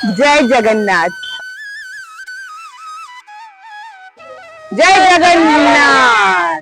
जय जगन्नाथ। जय जगन्नाथ।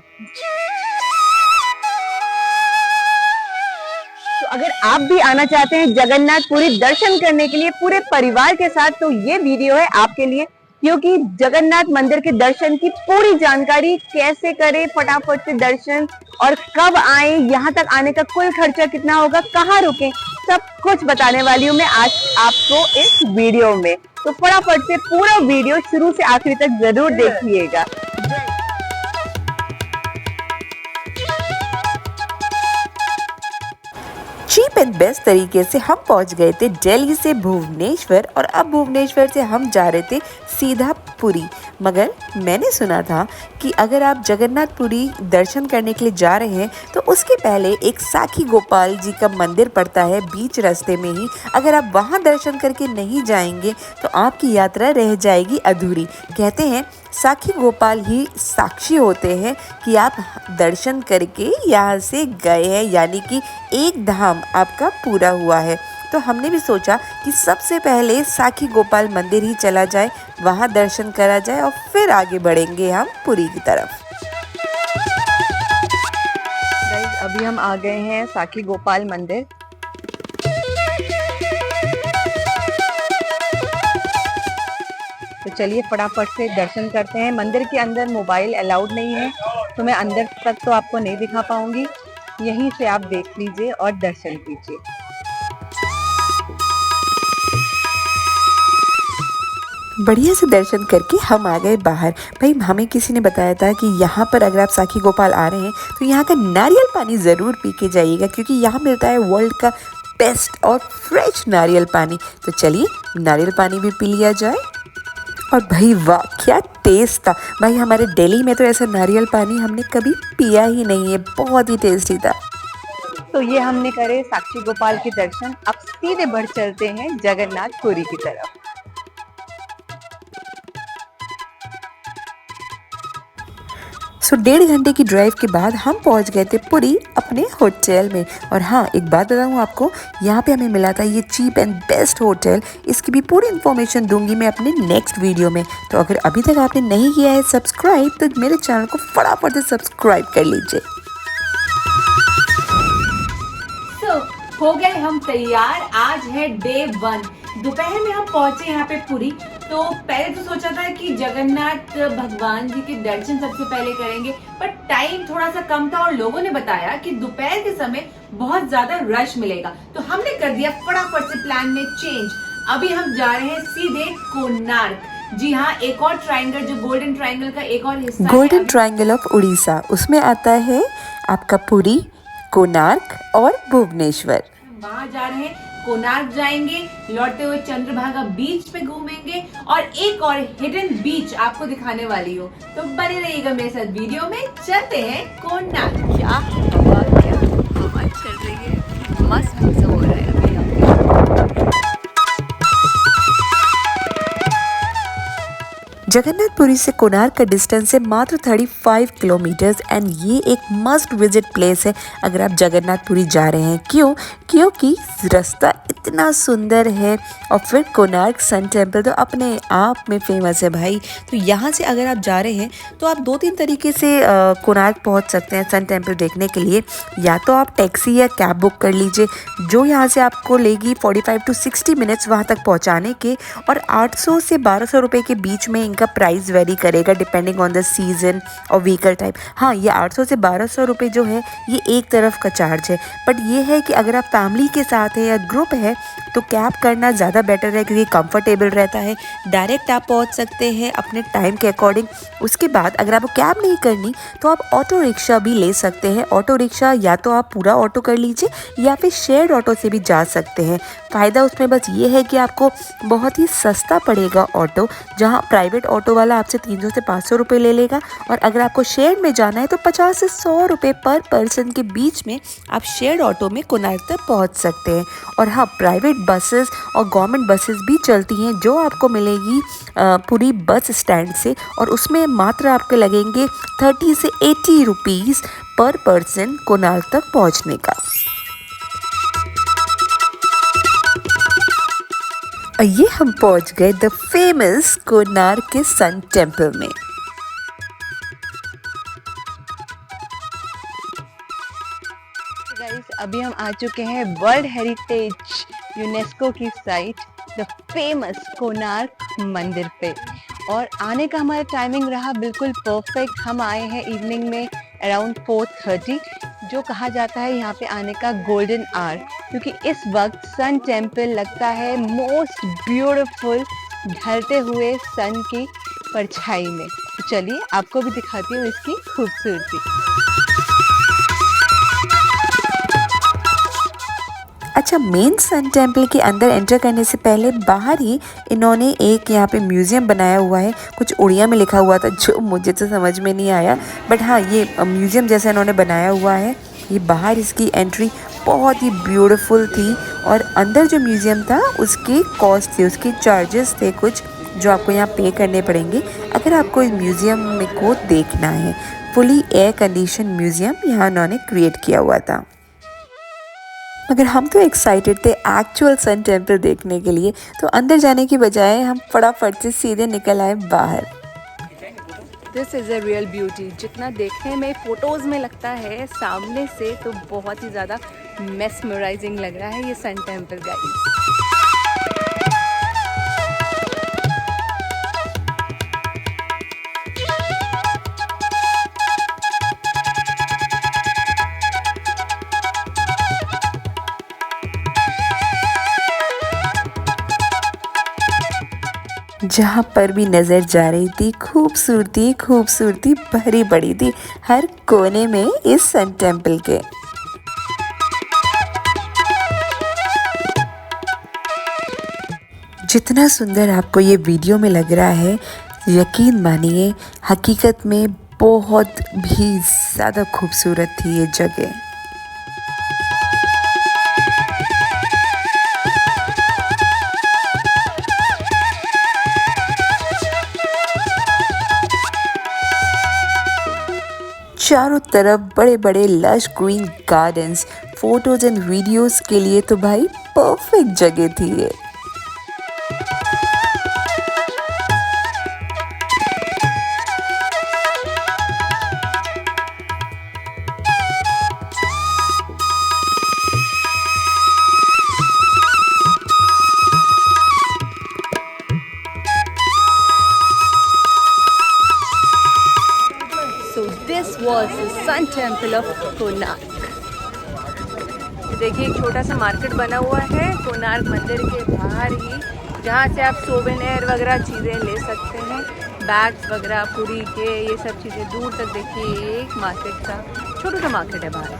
तो अगर आप भी आना चाहते हैं जगन्नाथपुरी दर्शन करने के लिए पूरे परिवार के साथ, तो ये वीडियो है आपके लिए, क्योंकि जगन्नाथ मंदिर के दर्शन की पूरी जानकारी, कैसे करें फटाफट से दर्शन और कब आए, यहाँ तक आने का कुल खर्चा कितना होगा, कहाँ रुकें, सब कुछ बताने वाली हूँ मैं आज आपको इस वीडियो में। तो फटाफट से पूरा वीडियो शुरू से आखिरी तक जरूर देखिएगा। चीप एंड बेस्ट तरीके से हम पहुंच गए थे दिल्ली से भुवनेश्वर, और अब भुवनेश्वर से हम जा रहे थे सीधा पुरी। मगर मैंने सुना था कि अगर आप जगन्नाथपुरी दर्शन करने के लिए जा रहे हैं तो उसके पहले एक साखी गोपाल जी का मंदिर पड़ता है बीच रास्ते में ही। अगर आप वहां दर्शन करके नहीं जाएंगे तो आपकी यात्रा रह जाएगी अधूरी। कहते हैं साखी गोपाल ही साक्षी होते हैं कि आप दर्शन करके यहाँ से गए हैं, यानी कि एक धाम आपका पूरा हुआ है। तो हमने भी सोचा कि सबसे पहले साखी गोपाल मंदिर ही चला जाए, वहाँ दर्शन करा जाए और फिर आगे बढ़ेंगे हम पुरी की तरफ। गाइस, अभी हम आ गए हैं साखी गोपाल मंदिर। तो चलिए फटाफट से दर्शन करते हैं। मंदिर के अंदर मोबाइल अलाउड नहीं है, तो मैं अंदर तक तो आपको नहीं दिखा पाऊंगी, यहीं से आप देख लीजिए और दर्शन कीजिए। बढ़िया से दर्शन करके हम आ गए बाहर। भाई हमें किसी ने बताया था कि यहाँ पर अगर आप साखी गोपाल आ रहे हैं तो यहाँ का नारियल पानी ज़रूर पी के जाइएगा, क्योंकि यहाँ मिलता है वर्ल्ड का बेस्ट और फ्रेश नारियल पानी। तो चलिए नारियल पानी भी पी लिया जाए। और भाई वाह क्या टेस्ट था। भाई हमारे दिल्ली में तो ऐसा नारियल पानी हमने कभी पिया ही नहीं है, बहुत ही टेस्टी था। तो ये हमने करे साक्षी गोपाल के दर्शन। अब सीधे बढ़ चलते हैं जगन्नाथपुरी की तरफ। सो 1.5 घंटे की ड्राइव के बाद हम पहुंच गए थे पुरी अपने होटल में। और हाँ, एक बात बताऊँ आपको, यहाँ पे हमें मिला था ये चीप एंड बेस्ट होटल। इसकी भी पूरी इन्फॉर्मेशन दूंगी मैं अपने नेक्स्ट वीडियो में। तो अगर अभी तक आपने नहीं किया है सब्सक्राइब, तो मेरे चैनल को फटाफट से सब्सक्राइब कर लीजिए। हो गए हम तैयार। आज है डे 1। दोपहर में हम पहुंचे यहाँ पे पुरी। तो पहले तो सोचा था कि जगन्नाथ भगवान जी के दर्शन सबसे पहले करेंगे, पर टाइम थोड़ा सा कम था और लोगों ने बताया कि दोपहर के समय बहुत ज्यादा रश मिलेगा। तो हमने कर दिया फटाफट से प्लान में चेंज। अभी हम जा रहे हैं सीधे कोणार्क। जी हाँ, एक और ट्रायंगल, जो गोल्डन ट्रायंगल का एक और हिस्सा, गोल्डन ट्रायंगल ऑफ उड़ीसा, उसमें आता है आपका पुरी, कोणार्क और भुवनेश्वर। वहां जा रहे हैं, कोणार्क जाएंगे, लौटते हुए चंद्रभागा बीच पे घूमेंगे और एक और हिडन बीच आपको दिखाने वाली हूँ। तो बने रहिएगा मेरे साथ वीडियो में। चलते हैं कोणार्क। क्या हवा चल रही है, मस्त मजा हो रहा है अभी यहाँ पे। जगन्नाथपुरी से कोणार्क का डिस्टेंस है मात्र 35 किलोमीटर्स एंड ये एक मस्ट विजिट प्लेस है अगर आप जगन्नाथपुरी जा रहे हैं। क्योंकि रास्ता इतना सुंदर है और फिर कोणार्क सन टेम्पल तो अपने आप में फेमस है भाई। तो यहाँ से अगर आप जा रहे हैं तो आप 2-3 तरीके से कोणार्क पहुँच सकते हैं सन टेम्पल देखने के लिए। या तो आप टैक्सी या कैब बुक कर लीजिए, जो यहाँ से आपको लेगी 45 to 60 मिनट्स वहाँ तक पहुँचाने के, और 800 से 1200 रुपये के बीच में इनका प्राइस वेरी करेगा डिपेंडिंग ऑन द सीजन और व्हीकल टाइप। हाँ, ये 800 से 1200 रुपये जो है ये एक तरफ का चार्ज है, बट ये है कि अगर आप फैमिली के साथ है या ग्रुप है तो कैब करना ज़्यादा बेटर है, क्योंकि कंफर्टेबल रहता है, डायरेक्ट आप पहुंच सकते हैं अपने टाइम के अकॉर्डिंग। उसके बाद अगर आपको कैब नहीं करनी तो आप ऑटो रिक्शा भी ले सकते हैं। ऑटो रिक्शा या तो आप पूरा ऑटो कर लीजिए या फिर शेयर्ड ऑटो से भी जा सकते हैं। फ़ायदा उसमें बस ये है कि आपको बहुत ही सस्ता पड़ेगा ऑटो, जहाँ प्राइवेट ऑटो वाला आपसे 300 से 500 रुपये ले लेगा, और अगर आपको शेयर में जाना है तो 50 से 100 रुपये पर पर्सन के बीच में आप शेयर्ड ऑटो में कोणार्क तक पहुंच सकते हैं। और हाँ, प्राइवेट बसेस और गवर्नमेंट बसेस भी चलती हैं जो आपको मिलेगी पूरी बस स्टैंड से, और उसमें मात्र आपके लगेंगे 30 से 80 रुपीज़ पर पर्सन कोणार्क तक पहुंचने का। और ये हम पहुंच गए द फेमस कोणार्क के सन टेम्पल में। गाइस अभी हम आ चुके हैं वर्ल्ड हेरिटेज यूनेस्को की साइट द फेमस कोणार्क मंदिर पे, और आने का हमारा टाइमिंग रहा बिल्कुल परफेक्ट। हम आए हैं इवनिंग में अराउंड 4:30, जो कहा जाता है यहाँ पे आने का गोल्डन आवर, क्योंकि इस वक्त सन टेम्पल लगता है मोस्ट ब्यूटीफुल ढलते हुए सन की परछाई में। तो चलिए आपको भी दिखाती हूँ इसकी खूबसूरती। अच्छा, मेन सन टेम्पल के अंदर एंटर करने से पहले बाहर ही इन्होंने एक यहाँ पे म्यूज़ियम बनाया हुआ है। कुछ उड़िया में लिखा हुआ था जो मुझे तो समझ में नहीं आया, बट हाँ ये म्यूज़ियम जैसा इन्होंने बनाया हुआ है। ये बाहर इसकी एंट्री बहुत ही ब्यूटीफुल थी, और अंदर जो म्यूज़ियम था उसकी कॉस्ट थी, उसके चार्जेस थे कुछ जो आपको यहाँ पे करने पड़ेंगे अगर आपको इस म्यूज़ियम में को देखना है। फुली एयर कंडीशन म्यूज़ियम यहाँ उन्होंने क्रिएट किया हुआ था। मगर हम तो एक्साइटेड थे एक्चुअल सन टेम्पल देखने के लिए, तो अंदर जाने की बजाय हम फटाफट से सीधे निकल आए बाहर। This is a real beauty. जितना देखने में फ़ोटोज़ में लगता है सामने से, तो बहुत ही ज़्यादा मेस्मराइजिंग लग रहा है ये सन टेम्पल गाइस। जहाँ पर भी नज़र जा रही थी खूबसूरती खूबसूरती भरी पड़ी थी हर कोने में इस सन टेम्पल के। जितना सुंदर आपको ये वीडियो में लग रहा है, यकीन मानिए हकीकत में बहुत भी ज़्यादा खूबसूरत थी ये जगह। चारों तरफ बड़े बड़े lush green gardens, photos and videos के लिए तो भाई परफेक्ट जगह थी ये। So this was the Sun Temple of Konark. देखिए एक छोटा सा मार्केट बना हुआ है कोणार्क मंदिर के बाहर ही, जहाँ से आप सोवेनियर वगैरह चीज़ें ले सकते हैं, बैग्स वगैरह पूरी के ये सब चीज़ें। दूर तक देखिए एक मार्केट का छोटा सा मार्केट है बाहर।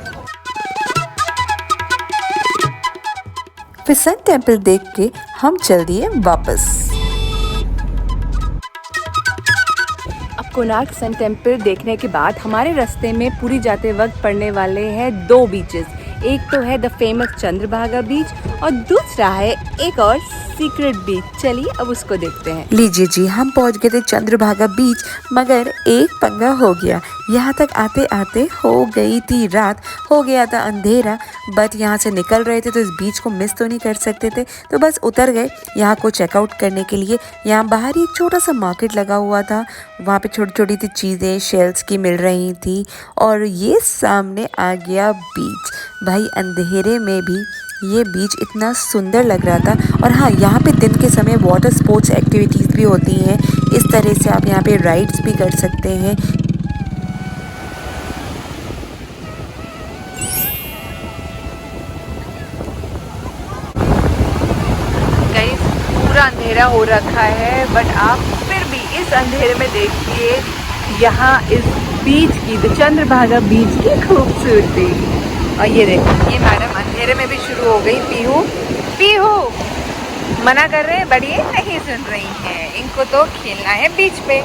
फिर सन टेम्पल देख के हम चल दिए वापस। अब कोणार्क सन टेम्पल देखने के बाद हमारे रास्ते में पूरी जाते वक्त पड़ने वाले हैं 2 बीचेस। एक तो है द फेमस चंद्रभागा बीच और दूसरा है एक और सीक्रेट बीच। चलिए अब उसको देखते हैं। लीजिए जी, हम पहुंच गए थे चंद्रभागा बीच, मगर एक पंगा हो गया। यहाँ तक आते आते हो गई थी रात, हो गया था अंधेरा, बट यहाँ से निकल रहे थे तो इस बीच को मिस तो नहीं कर सकते थे, तो बस उतर गए यहाँ को चेकआउट करने के लिए। यहाँ बाहर ही एक छोटा सा मार्केट लगा हुआ था, वहाँ पे छोटी छोटी सी चीज़ें शेल्स की मिल रही थी, और ये सामने आ गया बीच। भाई अंधेरे में भी ये बीच इतना सुंदर लग रहा था। और हाँ, यहाँ पे दिन के समय वाटर स्पोर्ट्स एक्टिविटीज़ भी होती हैं, इस तरह से आप यहाँ पे राइड्स भी कर सकते हैं। गाइस पूरा अंधेरा हो रखा है, बट आप फिर भी इस अंधेरे में देखिए यहाँ इस बीच की, द चंद्रभागा बीच की खूबसूरती। और ये देखो, ये मैडम अंधेरे में भी शुरू हो गई पीहू पीहू मना कर रहे हैं, बट ये नहीं सुन रही हैं, इनको तो खेलना है बीच पे।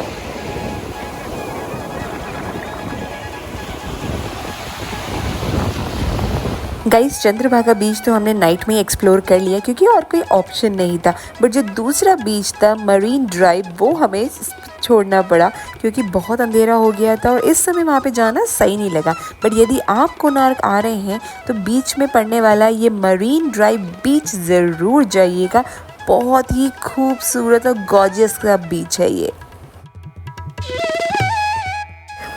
गाइस चंद्रभागा बीच तो हमने नाइट में एक्सप्लोर कर लिया क्योंकि और कोई ऑप्शन नहीं था, बट जो दूसरा बीच था मरीन ड्राइव, वो हमें छोड़ना पड़ा क्योंकि बहुत अंधेरा हो गया था और इस समय वहाँ पे जाना सही नहीं लगा। बट यदि आप कोणार्क आ रहे हैं तो बीच में पड़ने वाला ये मरीन ड्राइव बीच ज़रूर जाइएगा, बहुत ही खूबसूरत और गॉर्जियस सा बीच है ये।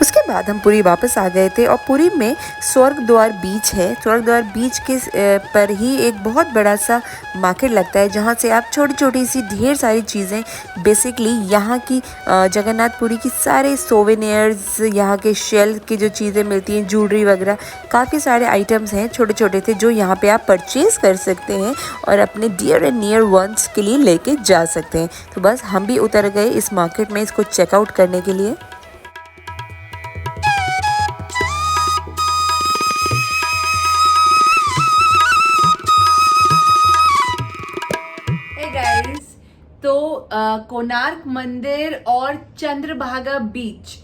उसके बाद हम पुरी वापस आ गए थे और पुरी में स्वर्ग द्वार बीच है। स्वर्ग द्वार बीच के पर ही एक बहुत बड़ा सा मार्केट लगता है जहाँ से आप छोटी छोटी सी ढेर सारी चीज़ें, बेसिकली यहाँ की जगन्नाथपुरी की सारे सोवेनियर्स, यहाँ के शेल की जो चीज़ें मिलती हैं, ज्वेलरी वगैरह, काफ़ी सारे आइटम्स हैं छोटे छोटे थे जो यहाँ पे आप परचेज़ कर सकते हैं और अपने डियर एंड नियर वंस के लिए लेके जा सकते हैं। तो बस हम भी उतर गए इस मार्केट में इसको चेकआउट करने के लिए। तो कोणार्क मंदिर और चंद्रभागा बीच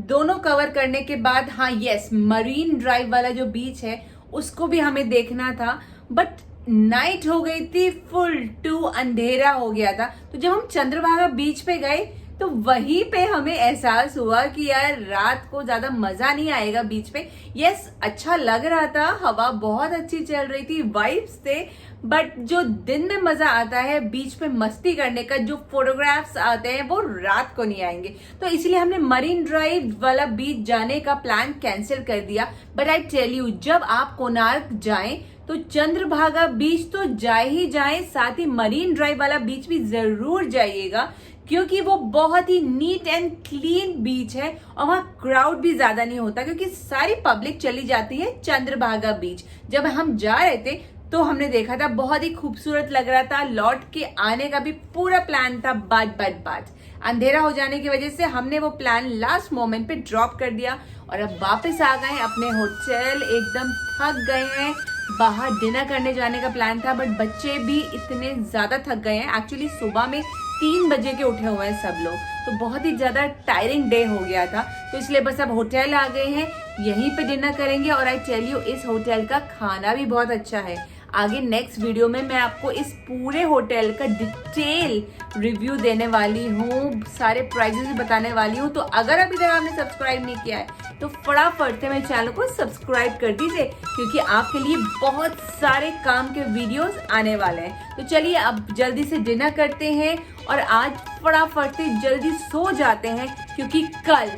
दोनों कवर करने के बाद, हाँ यस, मरीन ड्राइव वाला जो बीच है उसको भी हमें देखना था, बट नाइट हो गई थी, फुल टू अंधेरा हो गया था। तो जब हम चंद्रभागा बीच पे गए तो वहीं पे हमें एहसास हुआ कि यार रात को ज्यादा मजा नहीं आएगा बीच पे। यस, अच्छा लग रहा था, हवा बहुत अच्छी चल रही थी, वाइब्स थे, बट जो दिन में मजा आता है बीच पे मस्ती करने का, जो फोटोग्राफ्स आते हैं वो रात को नहीं आएंगे। तो इसलिए हमने मरीन ड्राइव वाला बीच जाने का प्लान कैंसिल कर दिया। बट आई टेल यू, जब आप कोणार्क जाएं तो चंद्रभागा बीच तो जाए ही जाए, साथ ही मरीन ड्राइव वाला बीच भी जरूर जाइएगा, क्योंकि वो बहुत ही नीट एंड क्लीन बीच है और वहाँ क्राउड भी ज्यादा नहीं होता, क्योंकि सारी पब्लिक चली जाती है चंद्रभागा बीच। जब हम जा रहे थे तो हमने देखा था, बहुत ही खूबसूरत लग रहा था, लौट के आने का भी पूरा प्लान था, बट अंधेरा हो जाने की वजह से हमने वो प्लान लास्ट मोमेंट पे ड्रॉप कर दिया और अब वापस आ गए अपने होटल। एकदम थक गए हैं, बाहर डिनर करने जाने का प्लान था, बट बच्चे भी इतने ज्यादा थक गए हैं। एक्चुअली सुबह में 3 बजे के उठे हुए हैं सब लोग, तो बहुत ही ज्यादा टायरिंग डे हो गया था। तो इसलिए बस अब होटल आ गए हैं, यहीं पे डिनर करेंगे। और आई टेल यू, इस होटल का खाना भी बहुत अच्छा है। आगे नेक्स्ट वीडियो में मैं आपको इस पूरे होटल का डिटेल रिव्यू देने वाली हूँ, सारे प्राइजेस बताने वाली हूँ। तो अगर अभी तक आपने सब्सक्राइब नहीं किया है तो फटाफट से मेरे चैनल को सब्सक्राइब कर दीजिए, क्योंकि आपके लिए बहुत सारे काम के वीडियोस आने वाले हैं। तो चलिए अब जल्दी से डिनर करते हैं और आज फटाफट से जल्दी सो जाते हैं, क्योंकि कल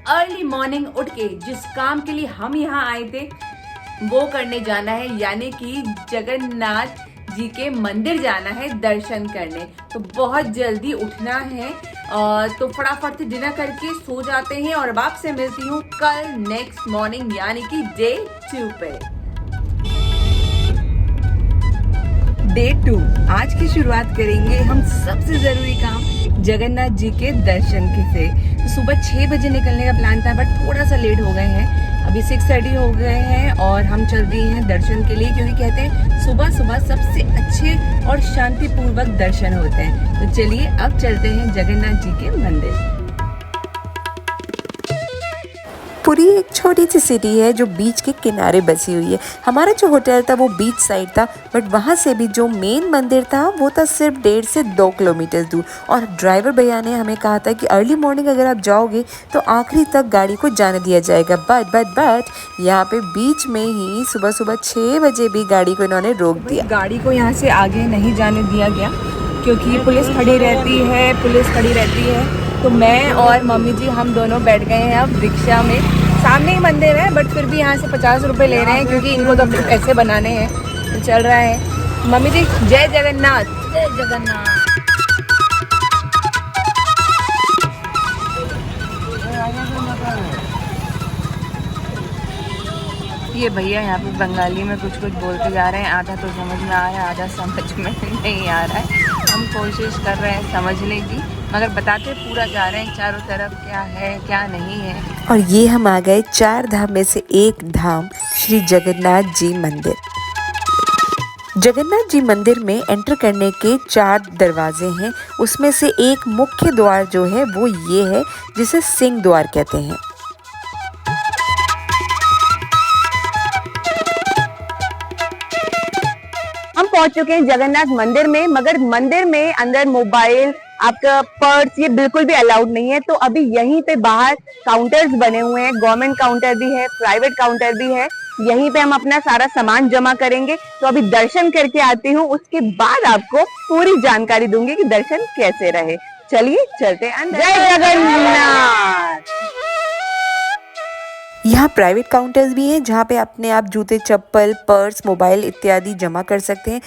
अर्ली मॉर्निंग उठ के जिस काम के लिए हम यहाँ आए थे वो करने जाना है, यानी कि जगन्नाथ जी के मंदिर जाना है दर्शन करने। तो बहुत जल्दी उठना है, तो फटाफट से डिनर करके सो जाते हैं और अब आपसे मिलती हूँ कल नेक्स्ट मॉर्निंग, यानी कि डे 2 पे। डे 2 आज की शुरुआत करेंगे हम सबसे जरूरी काम जगन्नाथ जी के दर्शन से। तो सुबह 6 बजे निकलने का प्लान था, बट थोड़ा सा लेट हो गए हैं, अभी 6:30 हो गए हैं और हम चल रहे हैं दर्शन के लिए, क्योंकि कहते हैं सुबह सुबह सबसे अच्छे और शांतिपूर्वक दर्शन होते हैं। तो चलिए अब चलते हैं जगन्नाथ जी के मंदिर। पुरी एक छोटी सी सिटी है जो बीच के किनारे बसी हुई है। हमारा जो होटल था वो बीच साइड था, बट वहाँ से भी जो मेन मंदिर था वो था सिर्फ 1.5 से 2 किलोमीटर दूर। और ड्राइवर भैया ने हमें कहा था कि अर्ली मॉर्निंग अगर आप जाओगे तो आखिरी तक गाड़ी को जाने दिया जाएगा, बट यहाँ पे बीच में ही सुबह 6 बजे भी गाड़ी को इन्होंने रोक दिया। गाड़ी को यहाँ से आगे नहीं जाने दिया गया, क्योंकि पुलिस खड़ी रहती है। तो मैं और मम्मी जी हम दोनों बैठ गए हैं अब रिक्शा में। सामने ही मंदिर है, बट फिर भी यहाँ से 50 रुपए ले रहे हैं, क्योंकि इनको तो अपने पैसे बनाने हैं। तो चल रहा है। मम्मी जी जय जगन्नाथ। जय जगन्नाथ। ये भैया यहाँ पे बंगाली में कुछ बोलते जा रहे हैं, आधा तो समझ में आ रहा है, आधा समझ में नहीं आ रहा है। हम कोशिश कर रहे हैं समझने की, मगर बताते पूरा जा रहे हैं चारों तरफ क्या है क्या नहीं है। और ये हम आ गए 4 धाम में से एक धाम श्री जगन्नाथ जी मंदिर। जगन्नाथ जी मंदिर में एंटर करने के 4 दरवाजे हैं, उसमें से एक मुख्य द्वार जो है वो ये है, जिसे सिंह द्वार कहते हैं। हम पहुंच चुके हैं जगन्नाथ मंदिर में, मगर मंदिर में अंदर मोबाइल, आपका पर्स ये बिल्कुल भी अलाउड नहीं है। तो अभी यहीं पे बाहर काउंटर्स बने हुए हैं, गवर्नमेंट काउंटर भी है, प्राइवेट काउंटर भी है। यहीं पे हम अपना सारा सामान जमा करेंगे। तो अभी दर्शन करके आती हूँ, उसके बाद आपको पूरी जानकारी दूंगी कि दर्शन कैसे रहे। चलिए चलते अंदर। जय जगन्नाथ। यहाँ प्राइवेट काउंटर्स भी हैं जहाँ पे अपने आप जूते, चप्पल, पर्स, मोबाइल इत्यादि जमा कर सकते हैं।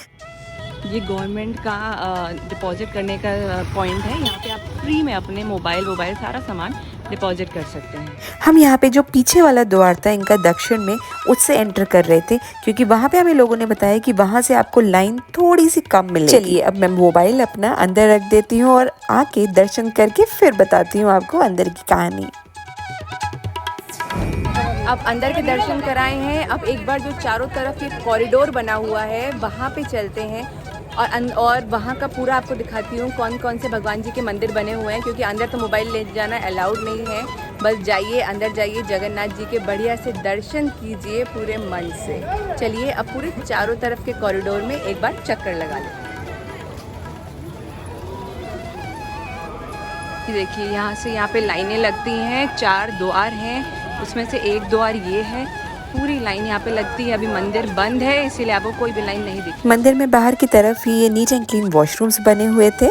ये गवर्नमेंट का डिपॉजिट करने का पॉइंट है। यहाँ पे आप फ्री में अपने मोबाइल सारा सामान डिपॉजिट कर सकते हैं। हम यहाँ पे जो पीछे वाला द्वार था इनका दक्षिण में, उससे एंटर कर रहे थे क्योंकि वहाँ पे हमें लोगों ने बताया कि वहाँ से आपको लाइन थोड़ी सी कम मिलेगी। चलिए अब मैं मोबाइल अपना अंदर रख देती हूँ और आके दर्शन करके फिर बताती हूँ आपको अंदर की कहानी। अब अंदर के दर्शन कराए हैं। अब एक बार जो चारों तरफ एक कॉरिडोर बना हुआ है वहाँ पे चलते हैं और वहाँ का पूरा आपको दिखाती हूँ कौन कौन से भगवान जी के मंदिर बने हुए हैं, क्योंकि अंदर तो मोबाइल ले जाना अलाउड नहीं है। बस जाइए, अंदर जाइए, जगन्नाथ जी के बढ़िया से दर्शन कीजिए पूरे मन से। चलिए अब पूरे चारों तरफ के कॉरिडोर में एक बार चक्कर लगा लें। देखिए यहाँ से यहाँ पे लाइनें लगती हैं, 4 द्वार हैं, उसमें से एक द्वार ये है। पूरी लाइन यहाँ पे लगती है। अभी मंदिर बंद है इसीलिए आपको कोई भी लाइन नहीं दिखी। मंदिर में बाहर की तरफ ही ये नीट एंड क्लीन वॉशरूम्स बने हुए थे।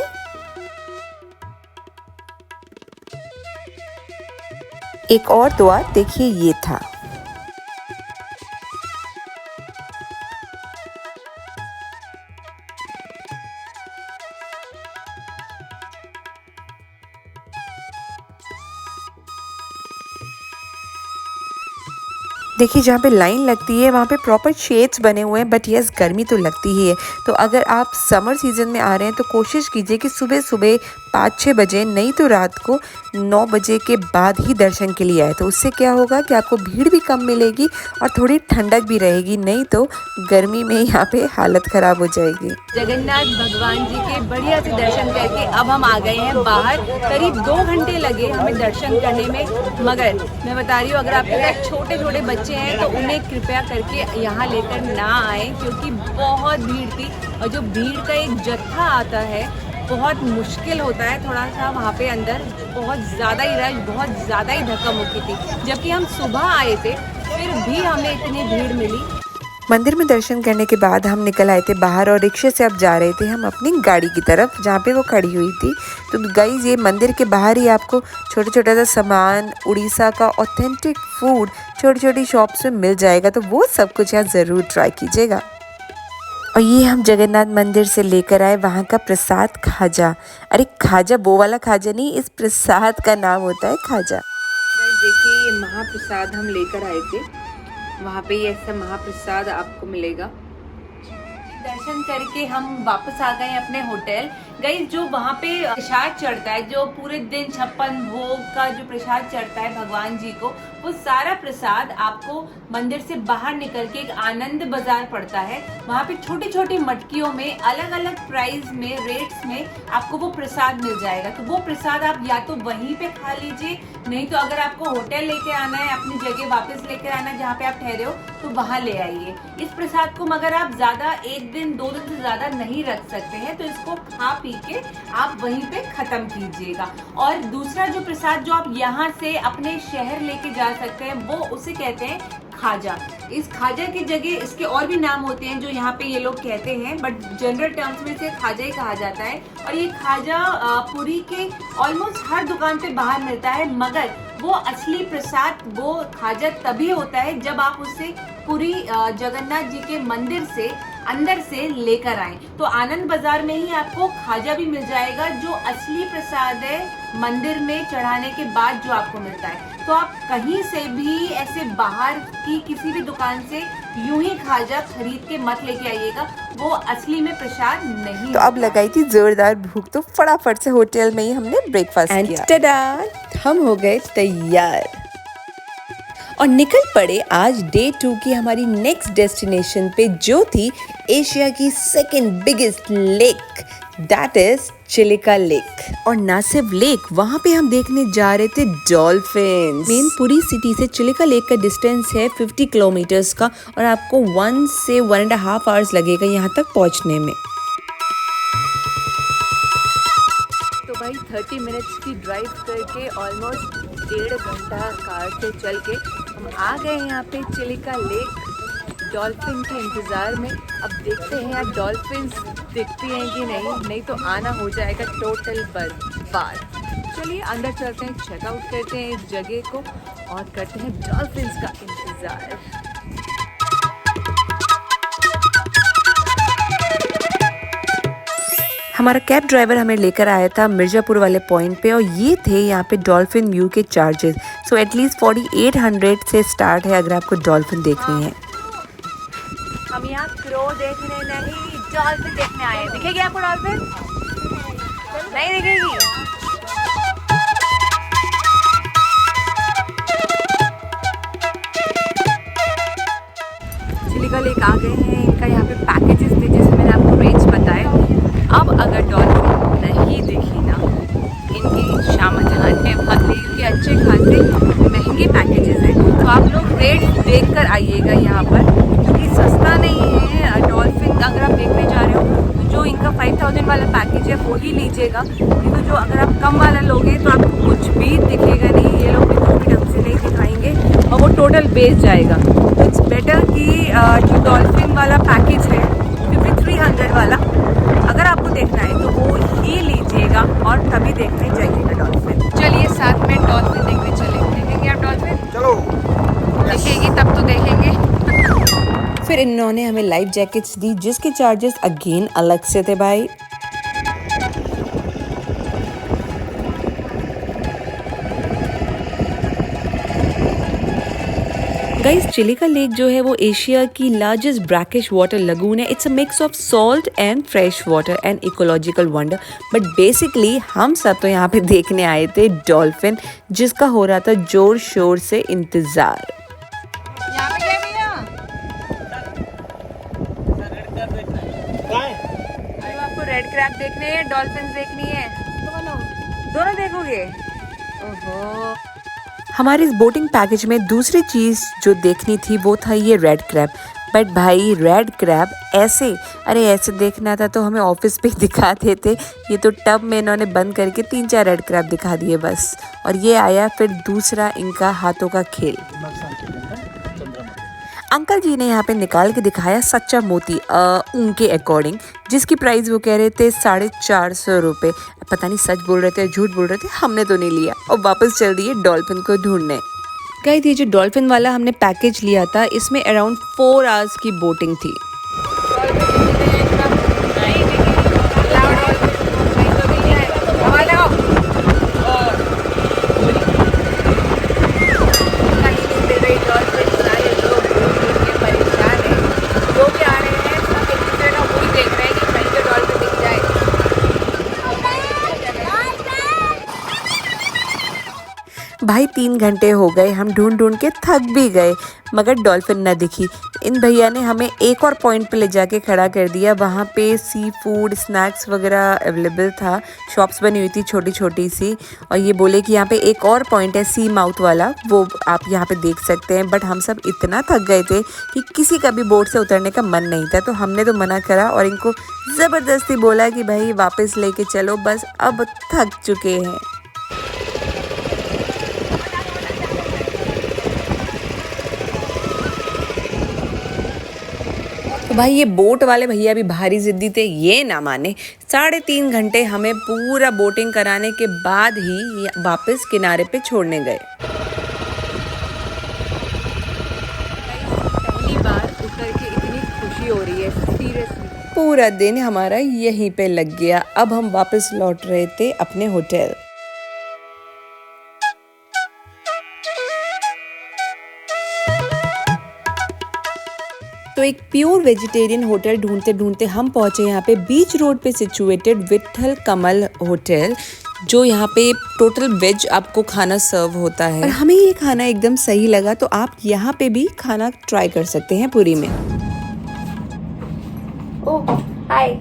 एक और द्वार देखिए ये था। देखिए जहाँ पे लाइन लगती है वहाँ पे प्रॉपर शेड्स बने हुए हैं, बट यस गर्मी तो लगती ही है। तो अगर आप समर सीजन में आ रहे हैं तो कोशिश कीजिए कि सुबह सुबह 5-6 बजे, नहीं तो रात को 9 बजे के बाद ही दर्शन के लिए आए। तो उससे क्या होगा कि आपको भीड़ भी कम मिलेगी और थोड़ी ठंडक भी रहेगी, नहीं तो गर्मी में यहाँ पे हालत ख़राब हो जाएगी। जगन्नाथ भगवान जी के बढ़िया से दर्शन करके अब हम आ गए हैं बाहर। करीब 2 घंटे लगे हमें दर्शन करने में, मगर मैं बता रही हूँ अगर आपके साथ छोटे छोटे बच्चे हैं तो उन्हें कृपया करके यहाँ लेकर ना आए, क्योंकि बहुत भीड़ थी और जो भीड़ का एक जत्था आता है बहुत मुश्किल होता है थोड़ा सा वहाँ पे अंदर। बहुत ज़्यादा ही रश, बहुत ज़्यादा ही धक्का मुक्की थी। जबकि हम सुबह आए थे फिर भी हमें इतनी भीड़ मिली। मंदिर में दर्शन करने के बाद हम निकल आए थे बाहर और रिक्शे से अब जा रहे थे हम अपनी गाड़ी की तरफ जहाँ पे वो खड़ी हुई थी। तो गाइस ये मंदिर के बाहर ही आपको छोटा छोटा सा सामान, उड़ीसा का ऑथेंटिक फूड छोटी छोटी शॉप्स में मिल जाएगा, तो वो सब कुछ यहाँ ज़रूर ट्राई कीजिएगा। और ये हम जगन्नाथ मंदिर से लेकर आए वहाँ का प्रसाद खाजा। अरे खाजा वो वाला खाजा नहीं, इस प्रसाद का नाम होता है खाजा। देखिए ये महाप्रसाद हम लेकर आए थे, वहाँ पे ये ऐसा महाप्रसाद आपको मिलेगा। दर्शन करके हम वापस आ गए अपने होटल। गाइस जो वहाँ पे प्रसाद चढ़ता है, जो पूरे दिन 56 भोग का जो प्रसाद चढ़ता है भगवान जी को, वो सारा प्रसाद आपको मंदिर से बाहर निकल के एक आनंद बाजार पड़ता है, वहाँ पे छोटी छोटी मटकियों में अलग अलग प्राइस में, रेट्स में आपको वो प्रसाद मिल जाएगा। तो वो प्रसाद आप या तो वहीं पे खा लीजिए, नहीं तो अगर आपको होटल लेके आना है, अपनी जगह वापस लेकर आना है जहाँ पे आप ठहरे हो, तो वहाँ ले आइए। इस प्रसाद को मगर आप ज्यादा 1 दिन 2 दिन से ज्यादा नहीं रख सकते हैं, तो इसको खा पी के आप वहीं पे खत्म कीजिएगा। और दूसरा जो प्रसाद जो आप यहाँ से अपने शहर लेके जा सकते हैं, वो उसे कहते हैं खाजा। इस खाजा की जगह इसके और भी नाम होते हैं जो यहाँ पे ये लोग कहते हैं, बट जनरल टर्म्स में इसे खाजा ही कहा जाता है। और ये खाजा पुरी के ऑलमोस्ट हर दुकान पे बाहर मिलता है, मगर वो असली प्रसाद वो खाजा तभी होता है जब आप उसे पुरी जगन्नाथ जी के मंदिर से अंदर से लेकर आए। तो आनंद बाजार में ही आपको खाजा भी मिल जाएगा, जो असली प्रसाद है मंदिर में चढ़ाने के बाद जो आपको मिलता है। तो आप कहीं से भी ऐसे बाहर की किसी भी दुकान से यूं ही खाजा खरीद के मत लेके आइएगा, वो असली में प्रसाद नहीं। तो अब लगाई थी जोरदार भूख, तो फटाफट से होटल में ही हमने ब्रेकफास्ट किया। टडा, हम हो गए तैयार और निकल पड़े आज डे 2 की हमारी नेक्स्ट डेस्टिनेशन पे, जो थी एशिया की 2nd biggest lake, that is Chilika lake. और ना सिर्फ लेक, वहाँ पे हम देखने जा रहे थे डॉल्फिन। मेन पुरी सिटी से चिलिका लेक का डिस्टेंस है 50 किलोमीटर्स का और आपको 1 से 1.5 आवर्स लगेगा यहाँ तक पहुँचने में। तो भाई 30 मिनट्स की ड्राइव करके ऑलमोस्ट 1.5 घंटा कार से चल के हम आ गए यहाँ पे चिलिका लेक। डॉल्फिन के इंतज़ार में। अब देखते हैं यार डॉल्फिन दिखती हैं कि नहीं तो आना हो जाएगा टोटल बर्बाद। चलिए अंदर चलते हैं, चेकआउट करते हैं इस जगह को और करते हैं डॉल्फिन्स का इंतज़ार। हमारा कैब ड्राइवर हमें लेकर आया था मिर्ज़ापुर वाले पॉइंट पे और ये थे यहाँ पे डॉल्फिन व्यू के चार्जेस। सो एटलीस्ट 4800 से स्टार्ट है अगर आपको डॉल्फिन देखनी है। हम यहाँ क्रो देखने नहीं डॉल्फिन देखने आए हैं। दिखेगी आपको डॉल्फिन? नहीं दिखेगी। चिलिका लेक आ गए हैं। इनका यहाँ पे पैकेजेस थे जिसमें मैंने आपको रेंज बताए। अब अगर डॉल्फिन नहीं दिखी ना, इनकी शाम जहाने वाली इनके अच्छे खासे महंगे पैकेजेस हैं, तो आप लोग रेट देख कर आइएगा यहाँ पर, क्योंकि सस्ता नहीं है डॉल्फिन। अगर आप देखने जा रहे हो तो जो इनका 5000 वाला पैकेज है वो ही लीजिएगा, नहीं तो जो अगर आप कम वाला लोगे तो आपको कुछ भी दिखेगा नहीं। ये लोग भी कुछ भी ढंग से नहीं दिखाएंगे और वो टोटल बेच जाएगा। तो इट्स बेटर कि जो डॉल्फिन वाला पैकेज है 5300 वाला, अगर आपको देखना है तो वो ही लीजिएगा और तभी देखने जाइएगा डॉल्फिन। चलिए साथ में डॉल्फिन देखने चलेंगे। देखेंगे आप डॉल्फिन? चलो। दिखेगी तब तो देखेंगे। फिर इन्होंने हमें लाइफ जैकेट्स दी जिसके चार्जेस अगेन अलग से थे भाई। गाइस चिलिका लेक जो है वो एशिया की लार्जेस्ट ब्रैकिश वाटर लगून है। It's a mix of salt and fresh water and ecological wonder. But basically हम सब तो यहाँ पे देखने आए थे डॉल्फिन, जिसका हो रहा था जोर शोर से इंतजार। यहाँ पे क्या भैया? अरे आपको रेड क्रैब देखने हैं, डॉल्फिन देखनी है? दोनों देखोगे? ओहो। हमारे इस बोटिंग पैकेज में दूसरी चीज़ जो देखनी थी वो था ये रेड क्रैब। बट भाई रेड क्रैब ऐसे देखना था तो हमें ऑफिस पे दिखा देते। ये तो टब में इन्होंने बंद करके 3-4 रेड क्रैब दिखा दिए बस। और ये आया फिर दूसरा इनका हाथों का खेल। अंकल जी ने यहाँ पे निकाल के दिखाया सच्चा मोती उनके अकॉर्डिंग, जिसकी प्राइस वो कह रहे थे 450 रुपये। पता नहीं सच बोल रहे थे झूठ बोल रहे थे, हमने तो नहीं लिया और वापस चल दिए डॉल्फिन को ढूंढने। गई थी जो डॉल्फिन वाला हमने पैकेज लिया था, इसमें अराउंड 4 आवर्स की बोटिंग थी। भाई 3 घंटे हो गए, हम ढूंढ के थक भी गए मगर डॉल्फिन न दिखी। इन भैया ने हमें एक और पॉइंट पे ले जाके खड़ा कर दिया। वहाँ पे सी फूड स्नैक्स वगैरह अवेलेबल था, शॉप्स बनी हुई थी छोटी छोटी सी, और ये बोले कि यहाँ पे एक और पॉइंट है सी माउथ वाला, वो आप यहाँ पे देख सकते हैं। बट हम सब इतना थक गए थे कि किसी का भी बोट से उतरने का मन नहीं था, तो हमने तो मना करा और इनको ज़बरदस्ती बोला कि भाई वापस लेके चलो, बस अब थक चुके हैं। तो भाई ये बोट वाले भैया भी भारी जिद्दी थे, ये ना माने। 3.5 घंटे हमें पूरा बोटिंग कराने के बाद ही वापस किनारे पे छोड़ने गए। पहली बार उतर के इतनी खुशी हो रही है, सीरियसली। पूरा दिन हमारा यहीं पे लग गया। अब हम वापस लौट रहे थे अपने होटल। तो एक प्योर वेजिटेरियन होटल ढूंढते ढूंढते हम पहुंचे यहाँ पे बीच रोड पे सिचुएटेड विट्ठल कमल होटल, जो यहाँ पे टोटल वेज आपको खाना सर्व होता है। और हमें ये खाना एकदम सही लगा, तो आप यहाँ पे भी खाना ट्राई कर सकते हैं पुरी में। ओह हाय।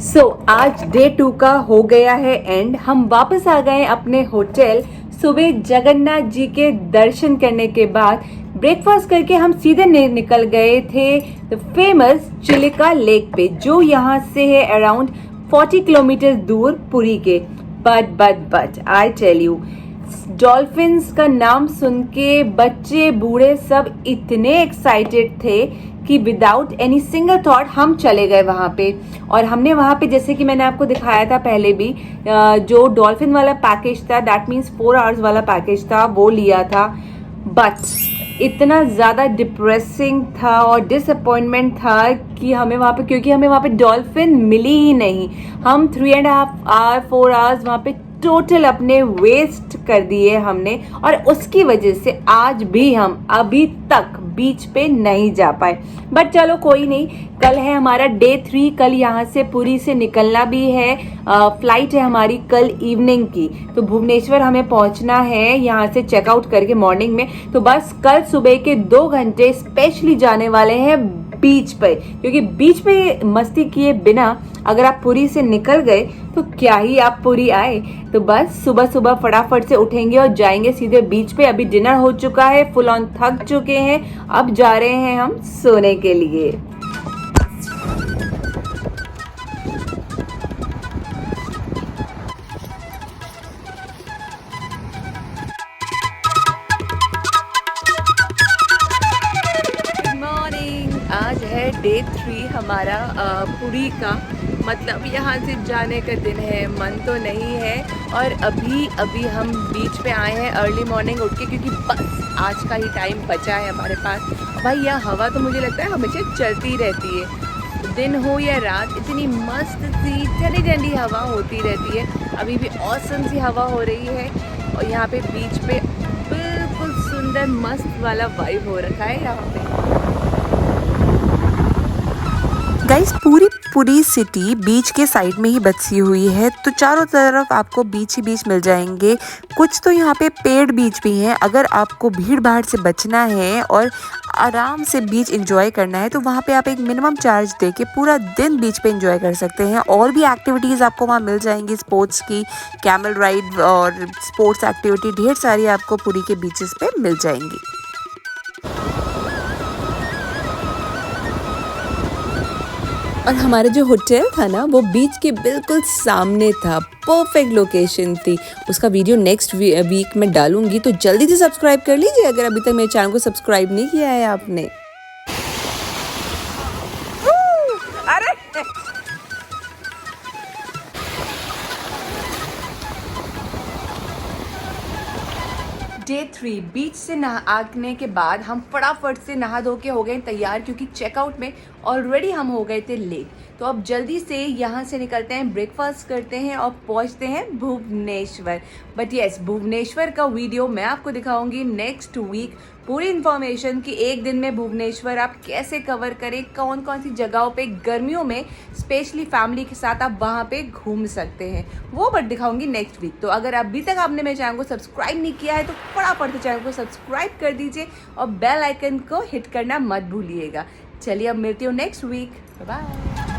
सो आज डे 2 का हो गया है एंड। हम वापस आ गए अपने होटल। सुबह जगन्नाथ जी के दर्शन करने के बाद ब्रेकफास्ट करके हम सीधे निकल गए थे द फेमस चिलिका लेक पे, जो यहाँ से है अराउंड 40 किलोमीटर दूर पुरी के। But I tell you, dolphins का नाम सुन के बच्चे बूढ़े सब इतने एक्साइटेड थे कि विदाउट एनी सिंगल थॉट हम चले गए वहाँ पे। और हमने वहाँ पे, जैसे कि मैंने आपको दिखाया था पहले भी, जो डॉल्फिन वाला पैकेज था, दैट मीन्स 4 आवर्स वाला पैकेज था, वो लिया था। बट इतना ज़्यादा डिप्रेसिंग था और डिसअपॉइंटमेंट था कि हमें वहाँ पे, क्योंकि हमें वहाँ पे डॉल्फिन मिली ही नहीं। हम 3.5 आवर 4 आवर्स वहाँ पे टोटल अपने वेस्ट कर दिए हमने, और उसकी वजह से आज भी हम अभी तक बीच पे नहीं जा पाए। बट चलो कोई नहीं, कल है हमारा डे 3, कल यहाँ से पुरी से निकलना भी है। फ्लाइट है हमारी कल इवनिंग की, तो भुवनेश्वर हमें पहुँचना है यहाँ से चेकआउट करके मॉर्निंग में। तो बस कल सुबह के 2 घंटे स्पेशली जाने वाले हैं बीच पे, क्योंकि बीच पे मस्ती किए बिना अगर आप पुरी से निकल गए तो क्या ही आप पुरी आए। तो बस सुबह सुबह फटाफट से उठेंगे और जाएंगे सीधे बीच पे। अभी डिनर हो चुका है, फुल ऑन थक चुके हैं, अब जा रहे हैं हम सोने के लिए। आज है डे 3 हमारा पुरी का, मतलब यहाँ से जाने का दिन है। मन तो नहीं है, और अभी हम बीच पे आए हैं अर्ली मॉर्निंग उठ के, क्योंकि बस आज का ही टाइम बचा है हमारे पास। भाई यह हवा तो मुझे लगता है हमेशा चलती रहती है, दिन हो या रात, इतनी मस्त सी ठंडी ठंडी हवा होती रहती है। अभी भी ऑसम सी हवा हो रही है, और यहाँ पे बीच पे बिल्कुल सुंदर मस्त वाला वाइब हो रखा है यहाँ पे। गाइस पूरी सिटी बीच के साइड में ही बसी हुई है, तो चारों तरफ आपको बीच ही बीच मिल जाएंगे। कुछ तो यहाँ पे पेड़ बीच भी हैं। अगर आपको भीड़ भाड़ से बचना है और आराम से बीच एंजॉय करना है, तो वहाँ पे आप एक मिनिमम चार्ज दे के पूरा दिन बीच पे एंजॉय कर सकते हैं। और भी एक्टिविटीज़ आपको वहाँ मिल जाएंगी, स्पोर्ट्स की, कैमल राइड और स्पोर्ट्स एक्टिविटी ढेर सारी आपको पुरी के बीचेस पे मिल जाएंगी। और हमारा जो होटल था ना, वो बीच के बिल्कुल सामने था, परफेक्ट लोकेशन थी। उसका वीडियो नेक्स्ट वीक में डालूंगी, तो जल्दी से सब्सक्राइब कर लीजिए अगर अभी तक मेरे चैनल को सब्सक्राइब नहीं किया है आपने। डे 3 बीच से आने के बाद हम फटाफट से नहा धो के हो गए तैयार, क्योंकि चेकआउट में ऑलरेडी हम हो गए थे लेट। तो अब जल्दी से यहाँ से निकलते हैं, ब्रेकफास्ट करते हैं और पहुँचते हैं भुवनेश्वर। बट यस, भुवनेश्वर का वीडियो मैं आपको दिखाऊंगी नेक्स्ट वीक। पूरी इन्फॉर्मेशन कि एक दिन में भुवनेश्वर आप कैसे कवर करें, कौन कौन सी जगहों पे गर्मियों में स्पेशली फैमिली के साथ आप वहाँ पे घूम सकते हैं, वो बट दिखाऊंगी नेक्स्ट वीक। तो अगर अभी तक आपने मेरे चैनल को सब्सक्राइब नहीं किया है तो फटाफट से चैनल को सब्सक्राइब कर दीजिए और बेल आइकन को हिट करना मत भूलिएगा। चलिए अब मिलती हूँ नेक्स्ट वीक, बाय बाय।